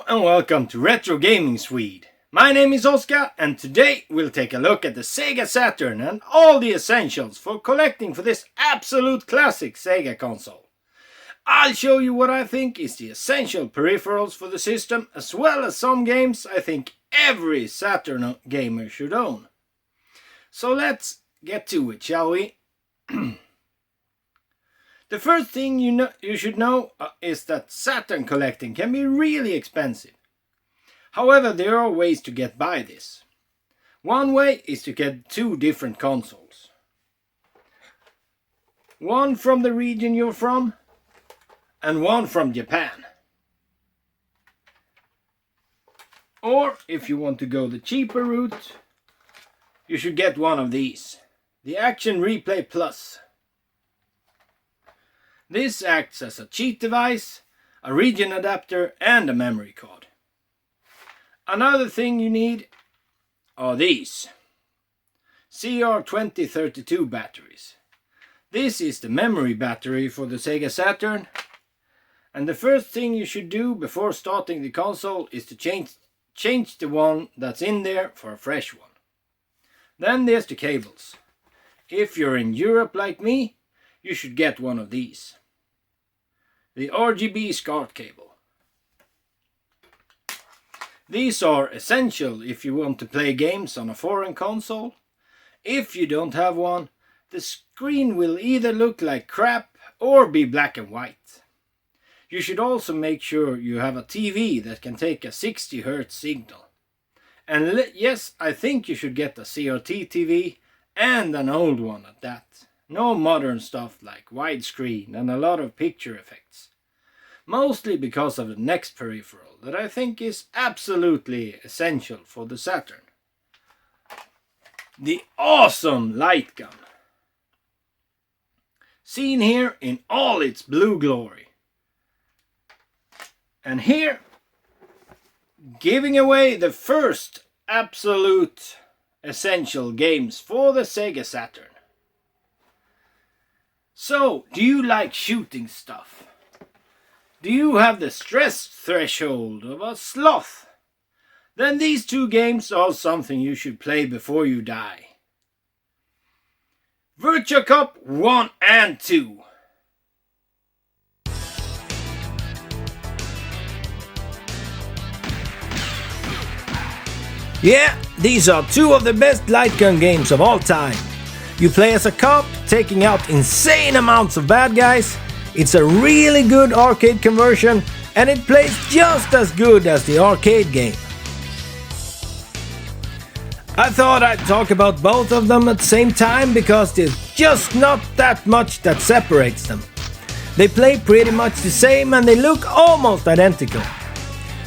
Hello and welcome to Retro Gaming Swede. My name is Oskar and today we'll take a look at the Sega Saturn and all the essentials for collecting for this absolute classic Sega console. I'll show you what I think is the essential peripherals for the system, as well as some games I think every Saturn gamer should own. So let's get to it, shall we? The first thing you should know is that Saturn collecting can be really expensive. However, there are ways to get by this. One way is to get two different consoles. One from the region you're from and one from Japan. Or if you want to go the cheaper route, you should get one of these, the Action Replay Plus. This acts as a cheat device, a region adapter and a memory card. Another thing you need are these CR2032 batteries. This is the memory battery for the Sega Saturn, and the first thing you should do before starting the console is to change the one that's in there for a fresh one. Then there's the cables. If you're in Europe like me, you should get one of these. The RGB SCART cable. These are essential if you want to play games on a foreign console. If you don't have one, the screen will either look like crap or be black and white. You should also make sure you have a TV that can take a 60 Hz signal. And yes, I think you should get a CRT TV and an old one at that. No modern stuff like widescreen and a lot of picture effects. Mostly because of the next peripheral that I think is absolutely essential for the Saturn. The awesome light gun. Seen here in all its blue glory. And here, giving away the first absolute essential games for the Sega Saturn. So, do you like shooting stuff? Do you have the stress threshold of a sloth? Then these two games are something you should play before you die. Virtua Cop 1 and 2. Yeah, these are two of the best light gun games of all time. You play as a cop, taking out insane amounts of bad guys. It's a really good arcade conversion, and it plays just as good as the arcade game. I thought I'd talk about both of them at the same time because there's just not that much that separates them. They play pretty much the same and they look almost identical.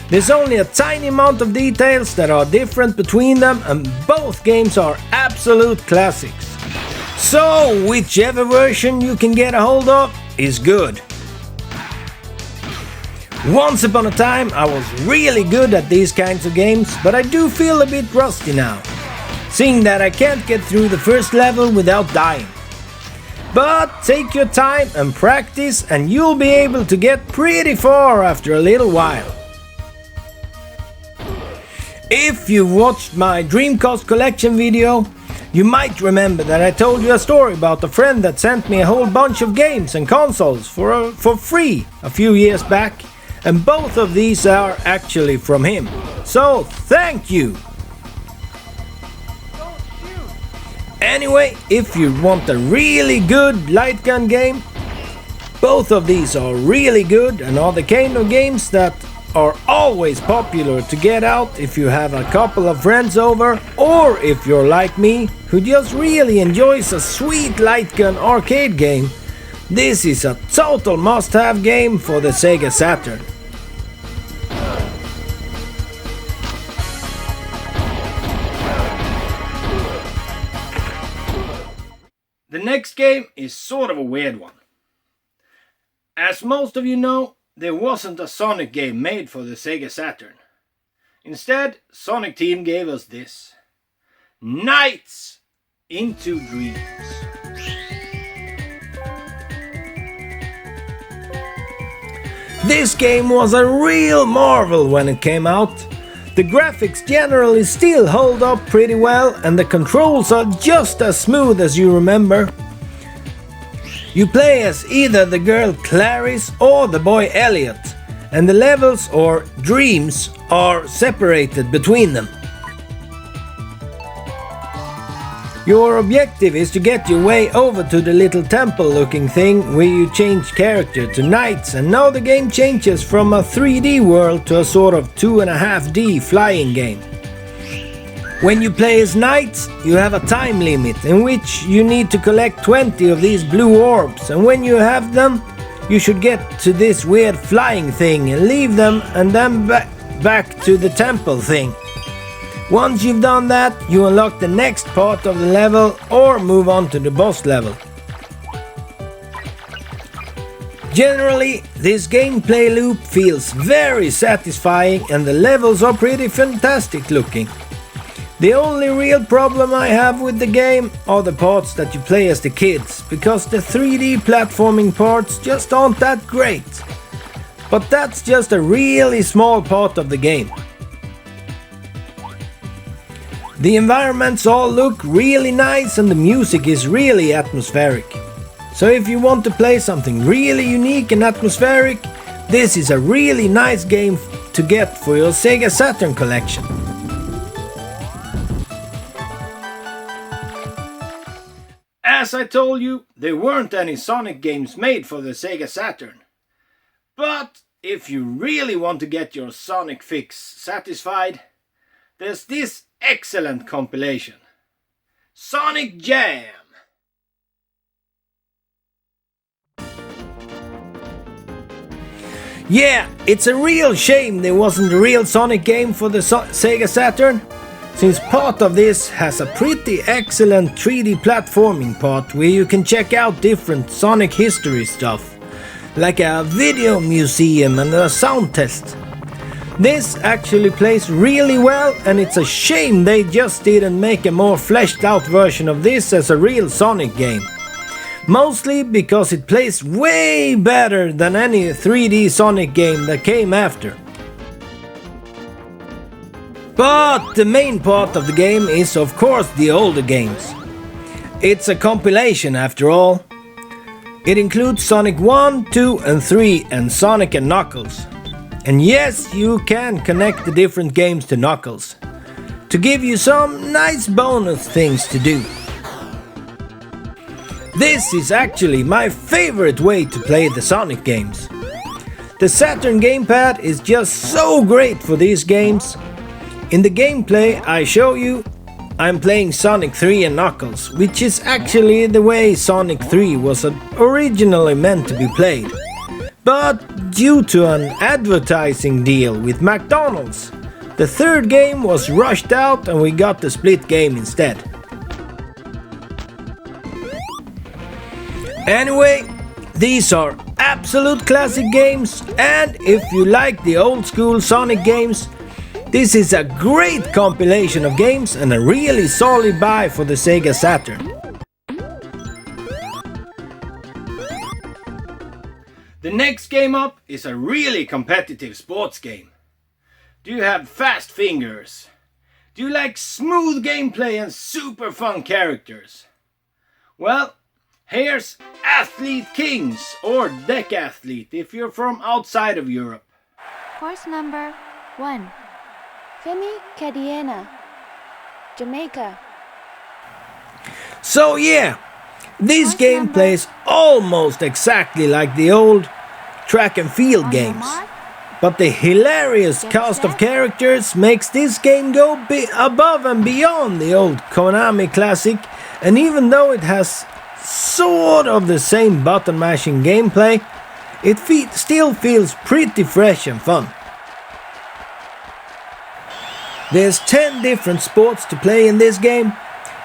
There's only a tiny amount of details that are different between them, and both games are absolute classics. So, whichever version you can get a hold of is good. Once upon a time I was really good at these kinds of games, but I do feel a bit rusty now, seeing that I can't get through the first level without dying. But take your time and practice and you'll be able to get pretty far after a little while. If you've watched my Dreamcast collection video, you might remember that I told you a story about a friend that sent me a whole bunch of games and consoles for free a few years back, and both of these are actually from him. So thank you! Anyway, if you want a really good light gun game, both of these are really good and are the kind of games that are always popular to get out if you have a couple of friends over, or if you're like me who just really enjoys a sweet light gun arcade game. This is a total must-have game for the Sega Saturn. The next game is sort of a weird one. As most of you know, there wasn't a Sonic game made for the Sega Saturn. Instead, Sonic Team gave us this. Nights into Dreams. This game was a real marvel when it came out. The graphics generally still hold up pretty well and the controls are just as smooth as you remember. You play as either the girl Clarice or the boy Elliot, and the levels or dreams are separated between them. Your objective is to get your way over to the little temple looking thing where you change character to knights, and now the game changes from a 3D world to a sort of 2.5D flying game. When you play as knights, you have a time limit in which you need to collect 20 of these blue orbs, and when you have them, you should get to this weird flying thing and leave them and then back to the temple thing. Once you've done that, you unlock the next part of the level or move on to the boss level. Generally, this gameplay loop feels very satisfying and the levels are pretty fantastic looking. The only real problem I have with the game are the parts that you play as the kids, because the 3D platforming parts just aren't that great. But that's just a really small part of the game. The environments all look really nice and the music is really atmospheric. So if you want to play something really unique and atmospheric, this is a really nice game to get for your Sega Saturn collection. As I told you, there weren't any Sonic games made for the Sega Saturn. But if you really want to get your Sonic fix satisfied, there's this excellent compilation, Sonic Jam. Yeah, it's a real shame there wasn't a real Sonic game for the Sega Saturn, since part of this has a pretty excellent 3D platforming part where you can check out different Sonic history stuff, like a video museum and a sound test. This actually plays really well, and it's a shame they just didn't make a more fleshed out version of this as a real Sonic game. Mostly because it plays way better than any 3D Sonic game that came after. But the main part of the game is of course the older games. It's a compilation after all. It includes Sonic 1, 2 and 3 and Sonic and Knuckles. And yes, you can connect the different games to Knuckles, to give you some nice bonus things to do. This is actually my favorite way to play the Sonic games. The Saturn gamepad is just so great for these games. In the gameplay I show you, I'm playing Sonic 3 and Knuckles, which is actually the way Sonic 3 was originally meant to be played. But due to an advertising deal with McDonald's, the third game was rushed out and we got the split game instead. Anyway, these are absolute classic games, and if you like the old school Sonic games, this is a great compilation of games and a really solid buy for the Sega Saturn. The next game up is a really competitive sports game. Do you have fast fingers? Do you like smooth gameplay and super fun characters? Well, here's Athlete Kings, or Decathlete if you're from outside of Europe. Course number 1. Femi Cadiena, Jamaica. So yeah, this game plays almost exactly like the old track and field games. But the hilarious cast of characters makes this game go above and beyond the old Konami classic, and even though it has sort of the same button mashing gameplay, it still feels pretty fresh and fun. There's 10 different sports to play in this game.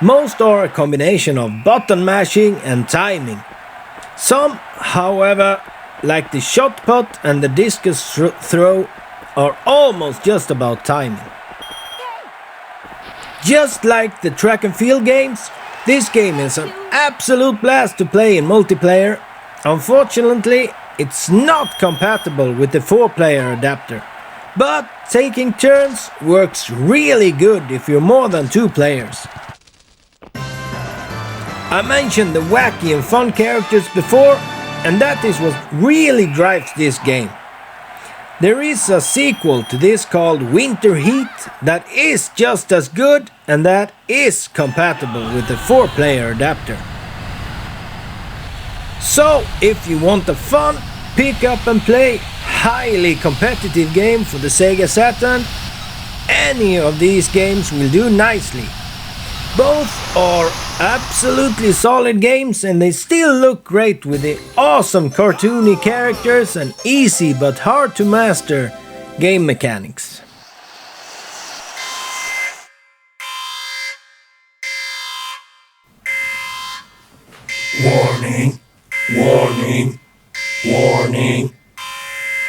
Most are a combination of button mashing and timing. Some, however, like the shot put and the discus throw, are almost just about timing. Just like the track and field games, this game is an absolute blast to play in multiplayer. Unfortunately, it's not compatible with the 4-player adapter. But taking turns works really good if you're more than 2 players. I mentioned the wacky and fun characters before, and that is what really drives this game. There is a sequel to this called Winter Heat that is just as good and that is compatible with the 4-player adapter. So if you want a fun, pick up and play, highly competitive game for the Sega Saturn, any of these games will do nicely. Both are absolutely solid games and they still look great with the awesome cartoony characters and easy but hard to master game mechanics. Warning, warning, warning.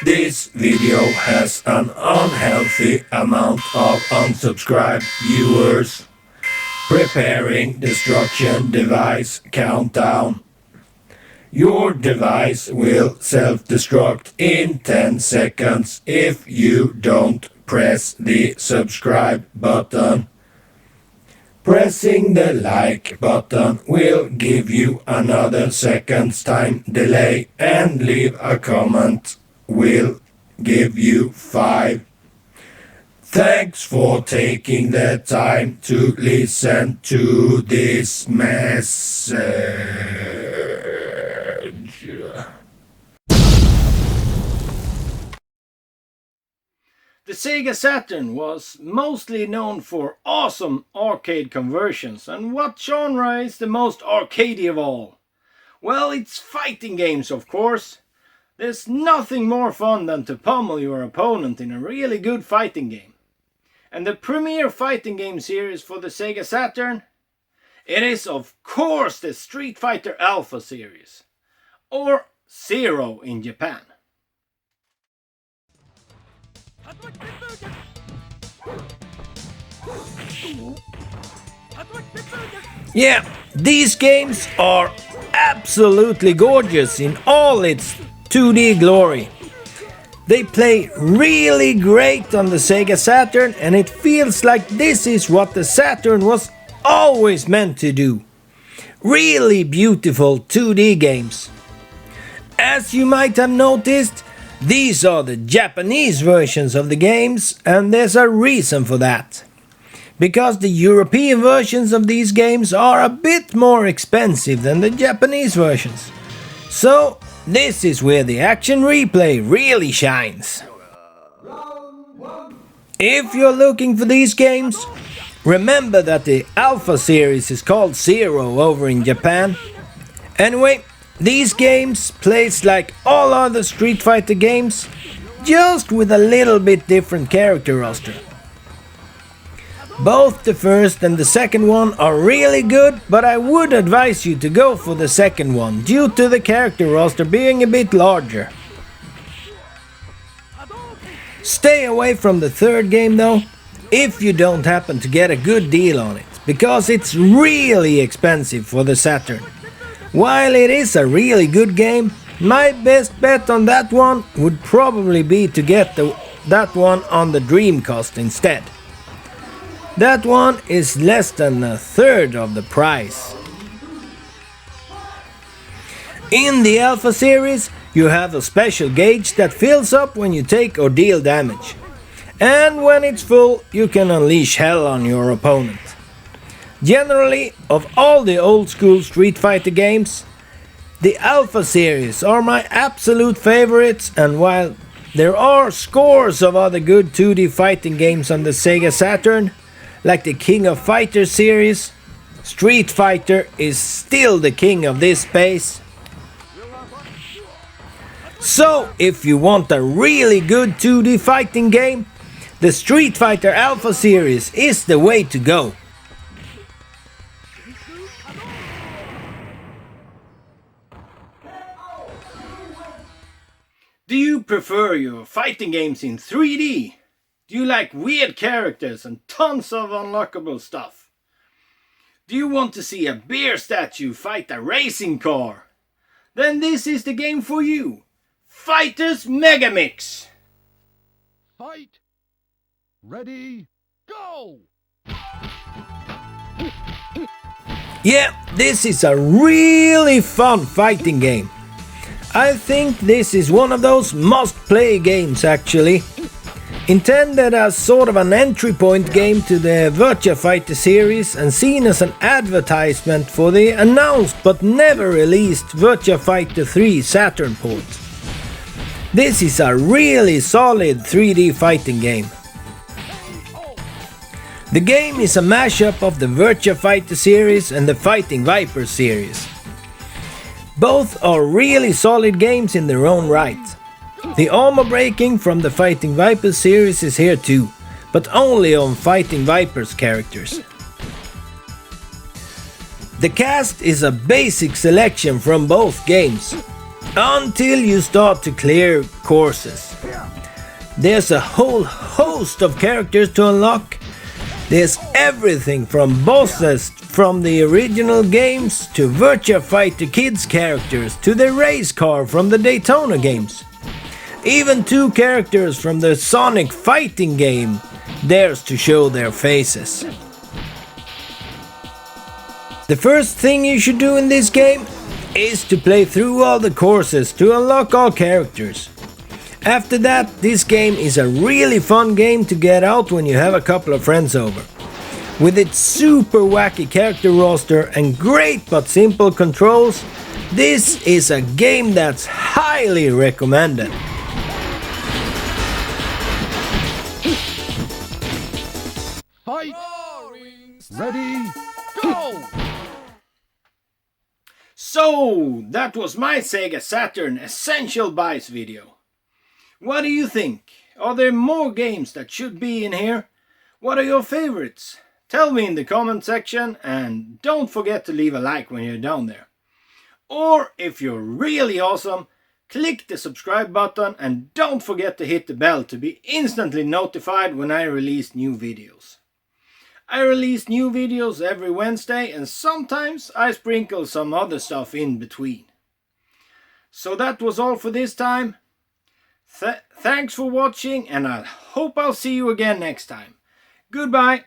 This video has an unhealthy amount of unsubscribed viewers. Preparing destruction device countdown. Your device will self-destruct in 10 seconds if you don't press the subscribe button. Pressing the like button will give you another second's time delay, and leave a comment will give you 5. Thanks for taking the time to listen to this message. The Sega Saturn was mostly known for awesome arcade conversions, and what genre is the most arcadey of all? Well, it's fighting games, of course. There's nothing more fun than to pummel your opponent in a really good fighting game. And the premier fighting game series for the Sega Saturn? It is of course the Street Fighter Alpha series, or Zero in Japan. Yeah, these games are absolutely gorgeous in all its 2D glory. They play really great on the Sega Saturn, and it feels like this is what the Saturn was always meant to do. Really beautiful 2D games. As you might have noticed, these are the Japanese versions of the games, and there's a reason for that. Because the European versions of these games are a bit more expensive than the Japanese versions. So, this is where the action replay really shines. If you're looking for these games, remember that the Alpha series is called Zero over in Japan. Anyway, these games plays like all other Street Fighter games, just with a little bit different character roster. Both the first and the second one are really good, but I would advise you to go for the second one due to the character roster being a bit larger. Stay away from the third game though, if you don't happen to get a good deal on it, because it's really expensive for the Saturn. While it is a really good game, my best bet on that one would probably be to get that one on the Dreamcast instead. That one is less than a third of the price. In the Alpha series, you have a special gauge that fills up when you take or deal damage. And when it's full, you can unleash hell on your opponent. Generally, of all the old school Street Fighter games, the Alpha series are my absolute favorites, and while there are scores of other good 2D fighting games on the Sega Saturn, like the King of Fighters series, Street Fighter is still the king of this space. So, if you want a really good 2D fighting game, the Street Fighter Alpha series is the way to go. Do you prefer your fighting games in 3D? Do you like weird characters and tons of unlockable stuff? Do you want to see a bear statue fight a racing car? Then this is the game for you. Fighters Megamix! Fight! Ready, go! Yeah, this is a really fun fighting game. I think this is one of those must-play games actually. Intended as sort of an entry point game to the Virtua Fighter series and seen as an advertisement for the announced but never released Virtua Fighter 3 Saturn port. This is a really solid 3D fighting game. The game is a mashup of the Virtua Fighter series and the Fighting Vipers series. Both are really solid games in their own right. The armor breaking from the Fighting Vipers series is here too, but only on Fighting Vipers characters. The cast is a basic selection from both games, until you start to clear courses. There's a whole host of characters to unlock. There's everything from bosses from the original games to Virtua Fighter Kids characters to the race car from the Daytona games. Even 2 characters from the Sonic fighting game dares to show their faces. The first thing you should do in this game is to play through all the courses to unlock all characters. After that, this game is a really fun game to get out when you have a couple of friends over. With its super wacky character roster and great but simple controls, this is a game that's highly recommended. Fight! Ready, go! So, that was my Sega Saturn Essential Buys video. What do you think? Are there more games that should be in here? What are your favorites? Tell me in the comment section and don't forget to leave a like when you're down there. Or if you're really awesome, click the subscribe button and don't forget to hit the bell to be instantly notified when I release new videos. I release new videos every Wednesday and sometimes I sprinkle some other stuff in between. So that was all for this time. Thanks for watching and I hope I'll see you again next time. Goodbye.